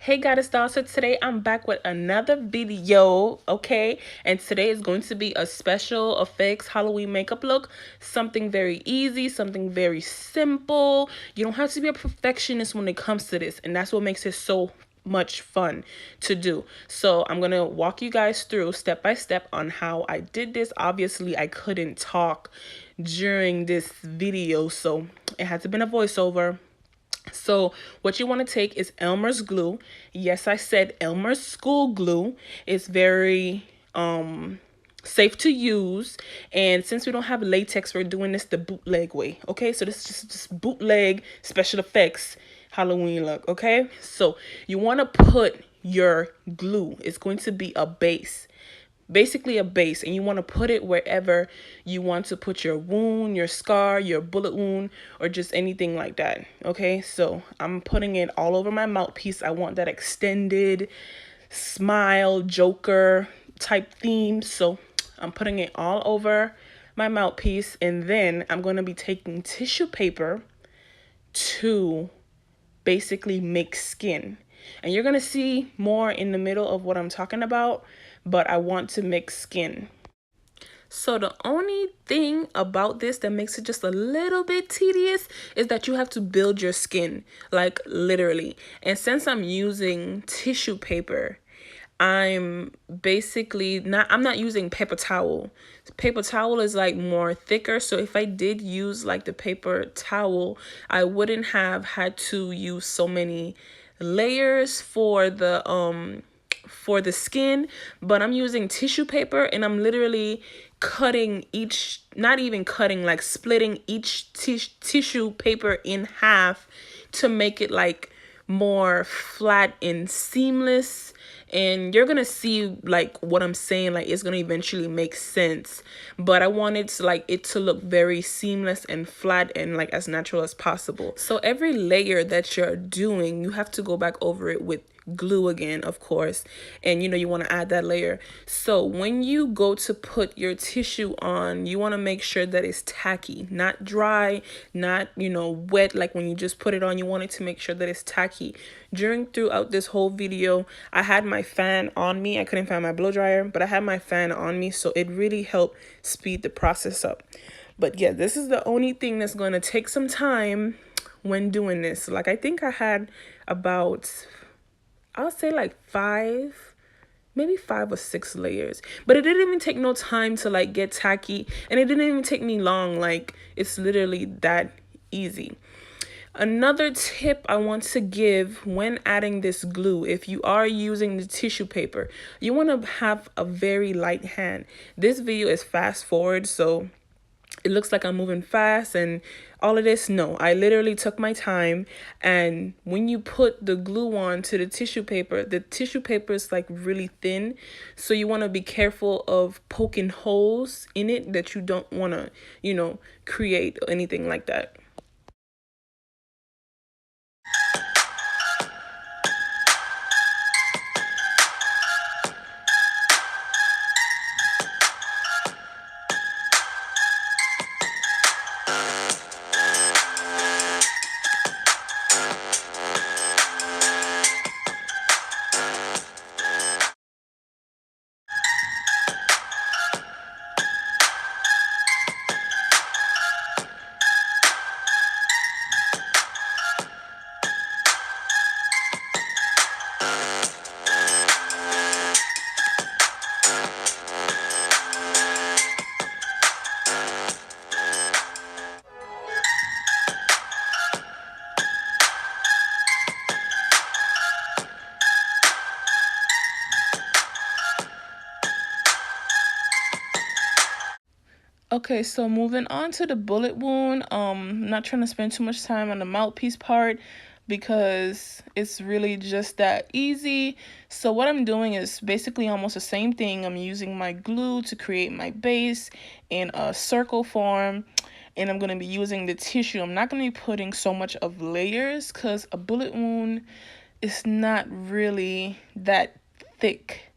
Hey Goddess Doll, so today I'm back with another video, okay? And today is going to be a special effects Halloween makeup look. Something very easy, something very simple. You don't have to be a perfectionist when it comes to this, and that's what makes it so much fun to do. So I'm gonna walk you guys through step by step on how I did this. Obviously, I couldn't talk during this video, so it had to be a voiceover. So what you want to take is Elmer's glue. Yes, I said Elmer's school glue. It's very safe to use, and since we don't have latex, we're doing this the bootleg way. Okay, so this is just bootleg special effects Halloween look. Okay, so you want to put your glue. It's going to be a base, basically a base, and you want to put it wherever you want to put your wound, your scar, your bullet wound, or just anything like that. Okay, so I'm putting it all over my mouthpiece. I want that extended smile Joker type theme, so I'm putting it all over my mouthpiece, and then I'm going to be taking tissue paper to basically make skin. And you're going to see more in the middle of what I'm talking about, but I want to make skin. So the only thing about this that makes it just a little bit tedious is that you have to build your skin, like literally. And since I'm using tissue paper, I'm not using paper towel. Paper towel is like more thicker, so if I did use like the paper towel, I wouldn't have had to use so many layers for the skin. But I'm using tissue paper, and I'm literally cutting each, not even cutting, like splitting each tissue paper in half to make it like more flat and seamless. And you're gonna see like what I'm saying, like it's gonna eventually make sense, but I wanted to like it to look very seamless and flat and like as natural as possible. So every layer that you're doing, you have to go back over it with glue again, of course, and you want to add that layer. So when you go to put your tissue on, you want to make sure that it's tacky, not dry, not wet. Like when you just put it on, you want it to make sure that it's tacky. Throughout this whole video, I had my fan on me. I couldn't find my blow dryer, but I had my fan on me, so it really helped speed the process up. But yeah, this is the only thing that's going to take some time when doing this. Like I think I had about, I'll say like maybe 5 or 6 layers, but it didn't even take no time to like get tacky, and it didn't even take me long. Like it's literally that easy. Another tip I want to give when adding this glue, if you are using the tissue paper, you want to have a very light hand. This video is fast forward, so it looks like I'm moving fast and all of this. No, I literally took my time. And when you put the glue on to the tissue paper is like really thin, so you want to be careful of poking holes in it that you don't want to create anything like that. Okay, so moving on to the bullet wound. I'm not trying to spend too much time on the mouthpiece part because it's really just that easy. So what I'm doing is basically almost the same thing. I'm using my glue to create my base in a circle form, and I'm going to be using the tissue. I'm not going to be putting so much of layers because a bullet wound is not really that thick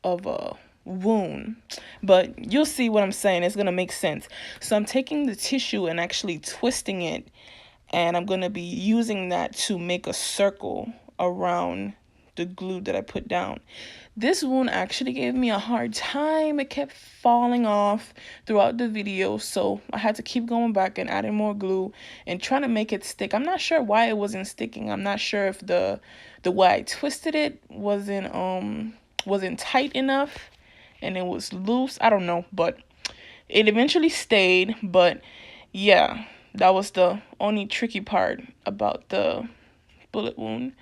of a wound, but you'll see what I'm saying. It's gonna make sense. So I'm taking the tissue and actually twisting it, and I'm gonna be using that to make a circle around the glue that I put down. This wound actually gave me a hard time. It kept falling off throughout the video, so I had to keep going back and adding more glue and trying to make it stick. I'm not sure why it wasn't sticking. I'm not sure if the way I twisted it wasn't tight enough and it was loose. I don't know, but it eventually stayed. But yeah, that was the only tricky part about the bullet wound.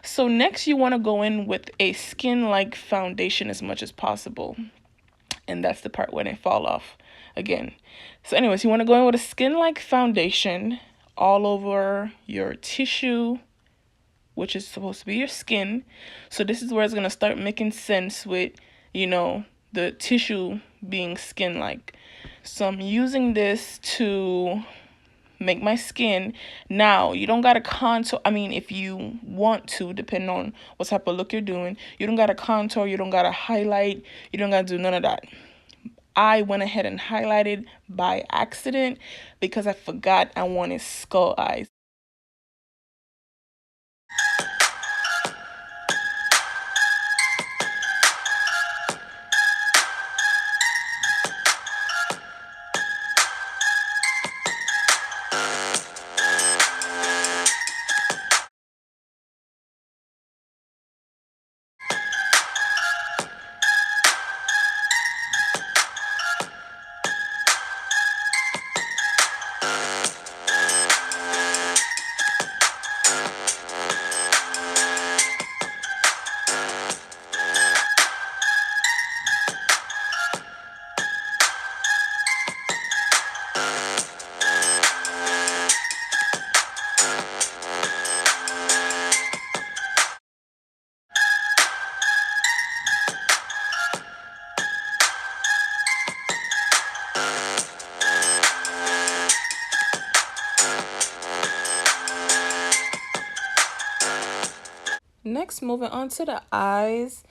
So next you want to go in with a skin-like foundation as much as possible. And that's the part when they fall off again. So anyways, you want to go in with a skin-like foundation all over your tissue, which is supposed to be your skin. So this is where it's going to start making sense with, you know, the tissue being skin-like. So I'm using this to make my skin. Now, you don't gotta contour. I mean, if you want to, depending on what type of look you're doing, you don't gotta contour, you don't gotta highlight, you don't gotta do none of that. I went ahead and highlighted by accident because I forgot I wanted skull eyes. Next, moving on to the eyes.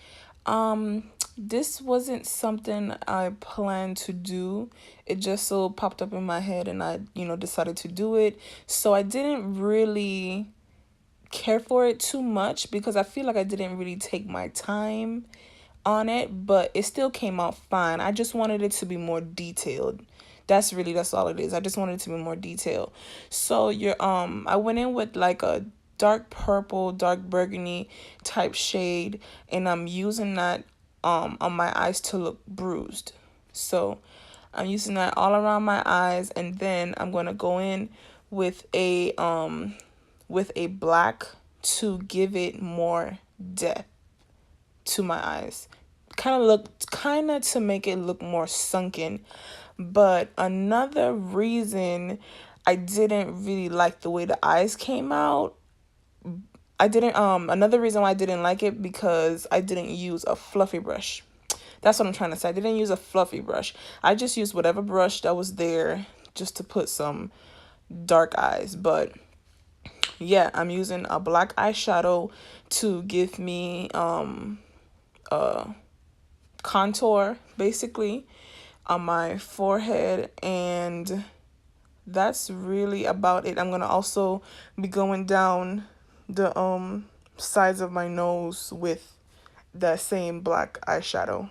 This wasn't something I planned to do. It just so popped up in my head and I, decided to do it. So I didn't really care for it too much because I feel like I didn't really take my time on it, but it still came out fine. I just wanted it to be more detailed. That's all it is. I just wanted it to be more detailed. So I went in with like a dark purple, dark burgundy type shade, and I'm using that on my eyes to look bruised. So I'm using that all around my eyes, and then I'm going to go in with a black to give it more depth to my eyes. Kind of to make it look more sunken. But another reason I didn't really like the way the eyes came out, another reason why I didn't like it because I didn't use a fluffy brush. That's what I'm trying to say. I didn't use a fluffy brush. I just used whatever brush that was there just to put some dark eyes. But yeah, I'm using a black eyeshadow to give me a contour basically on my forehead, and that's really about it. I'm gonna also be going down the sides of my nose with that same black eyeshadow.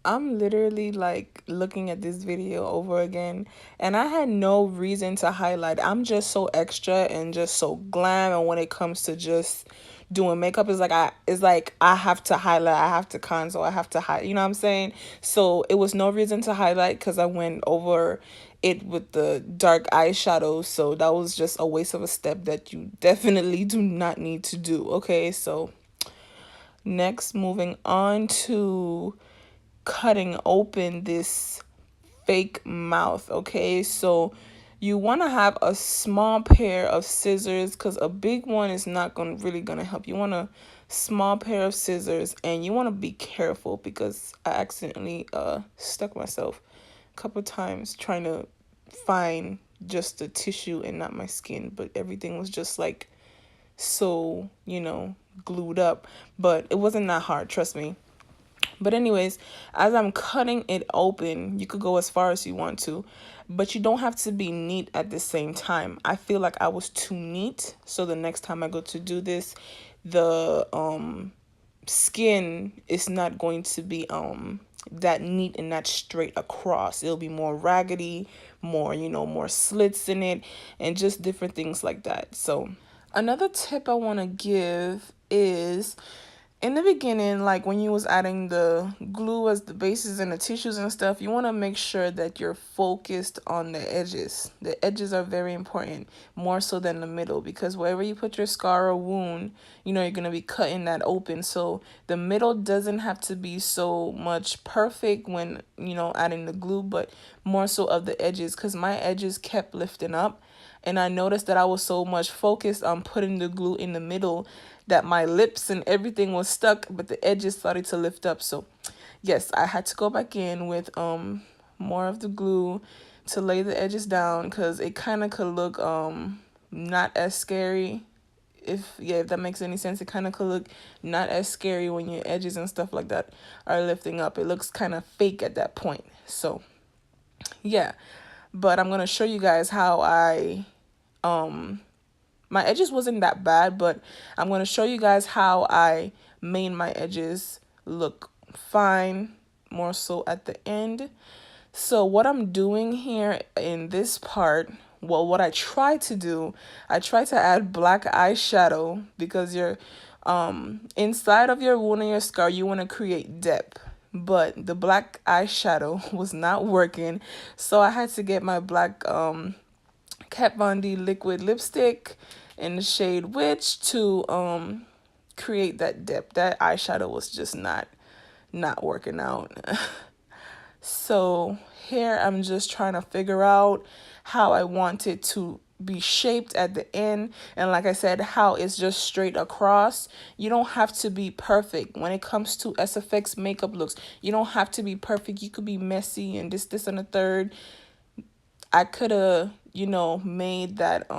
I'm literally like looking at this video over again, and I had no reason to highlight. I'm just so extra and just so glam, and when it comes to just doing makeup is like I have to highlight, I have to conceal, I have to hide, you know what I'm saying? So it was no reason to highlight because I went over it with the dark eyeshadow, so that was just a waste of a step that you definitely do not need to do. Okay, so next, moving on to cutting open this fake mouth. Okay, so you want to have a small pair of scissors because a big one is not really gonna help. You want a small pair of scissors, and you want to be careful because I accidentally stuck myself a couple times trying to find just the tissue and not my skin, but everything was just like so, glued up. But it wasn't that hard, trust me. But anyways, as I'm cutting it open, you could go as far as you want to, but you don't have to be neat at the same time. I feel like I was too neat, so the next time I go to do this, the skin is not going to be that neat and that straight across. It'll be more raggedy, more, more slits in it, and just different things like that. So another tip I want to give is in the beginning, like when you was adding the glue as the bases and the tissues and stuff, you want to make sure that you're focused on the edges. The edges are very important, more so than the middle, because wherever you put your scar or wound, you're going to be cutting that open. So the middle doesn't have to be so much perfect when, adding the glue, but more so of the edges, because my edges kept lifting up. And I noticed that I was so much focused on putting the glue in the middle that my lips and everything was stuck, but the edges started to lift up. So yes, I had to go back in with more of the glue to lay the edges down, because it kind of could look not as scary. If that makes any sense. It kind of could look not as scary when your edges and stuff like that are lifting up. It looks kind of fake at that point. So yeah, but I'm gonna show you guys how my edges wasn't that bad, but I'm going to show you guys how I made my edges look fine, more so at the end. So what I'm doing here in this part, well, what I try to do, I try to add black eyeshadow, because you're inside of your wound and your scar, you want to create depth. But the black eyeshadow was not working, so I had to get my black Kat Von D liquid lipstick in the shade Witch to create that depth. That eyeshadow was just not working out. So here I'm just trying to figure out how I want it to be shaped at the end, and like I said, how it's just straight across. You don't have to be perfect when it comes to SFX makeup looks. You don't have to be perfect. You could be messy and this and the third. I could have, made that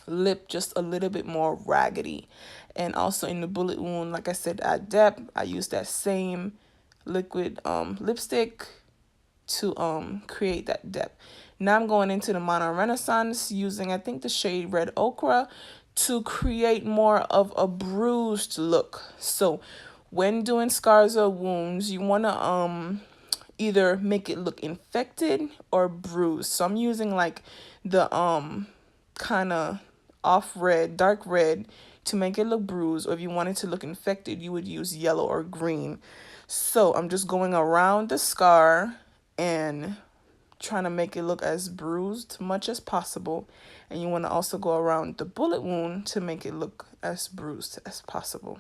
lip just a little bit more raggedy. And also in the bullet wound, like I said, at depth, I used that same liquid lipstick to create that depth. Now I'm going into the Mono Renaissance using, I think, the shade Red Ochre to create more of a bruised look. So when doing scars or wounds, you want to either make it look infected or bruised. So I'm using like the kind of off red, dark red, to make it look bruised. Or if you wanted to look infected, you would use yellow or green. So I'm just going around the scar and trying to make it look as bruised much as possible. And you want to also go around the bullet wound to make it look as bruised as possible.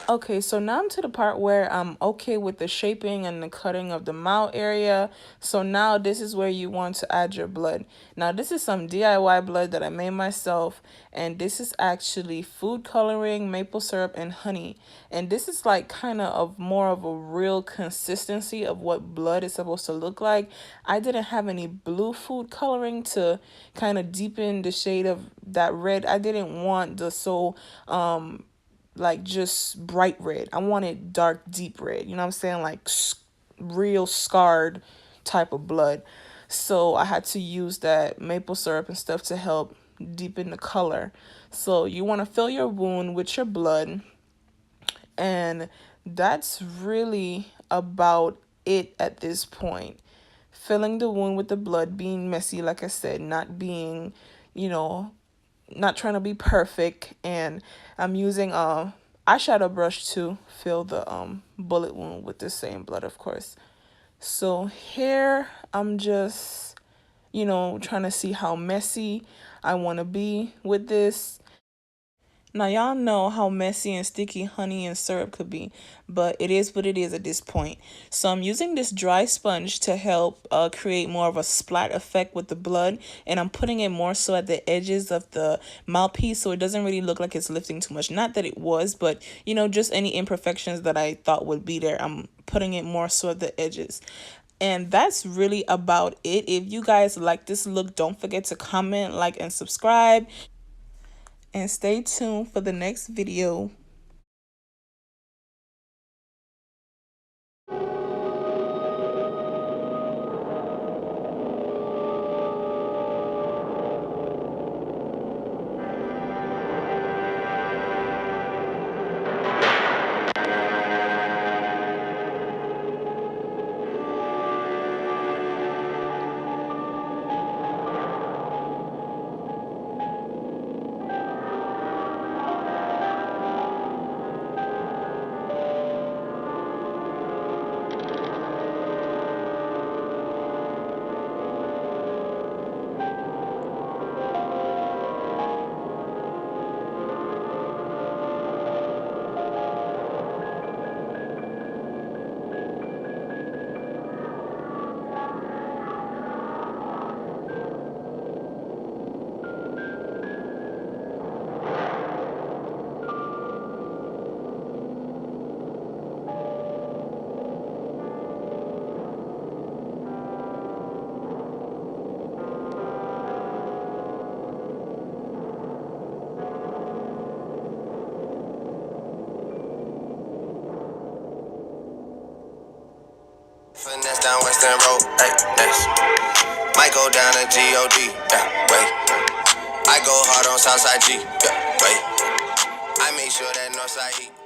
Okay, so now I'm to the part where I'm okay with the shaping and the cutting of the mouth area. So now this is where you want to add your blood. Now this is some DIY blood that I made myself, and this is actually food coloring, maple syrup, and honey. And this is like kind of more of a real consistency of what blood is supposed to look like. I didn't have any blue food coloring to kind of deepen the shade of that red. I didn't want the like just bright red. I wanted dark, deep red. You know what I'm saying? Like real scarred type of blood. So I had to use that maple syrup and stuff to help deepen the color. So you want to fill your wound with your blood, and that's really about it at this point. Filling the wound with the blood, being messy, like I said, not being, you know, not trying to be perfect. And I'm using a eyeshadow brush to fill the bullet wound with the same blood, of course. So here I'm just, trying to see how messy I want to be with this. Now, y'all know how messy and sticky honey and syrup could be, but it is what it is at this point. So I'm using this dry sponge to help create more of a splat effect with the blood, and I'm putting it more so at the edges of the mouthpiece so it doesn't really look like it's lifting too much. Not that it was, but, just any imperfections that I thought would be there, I'm putting it more so at the edges. And that's really about it. If you guys like this look, don't forget to comment, like, and subscribe. And stay tuned for the next video. Finesse down Western Road, hey, next. Might go down to G-O-D, yeah, wait. I go hard on Southside G, yeah, wait. I make sure that Northside E.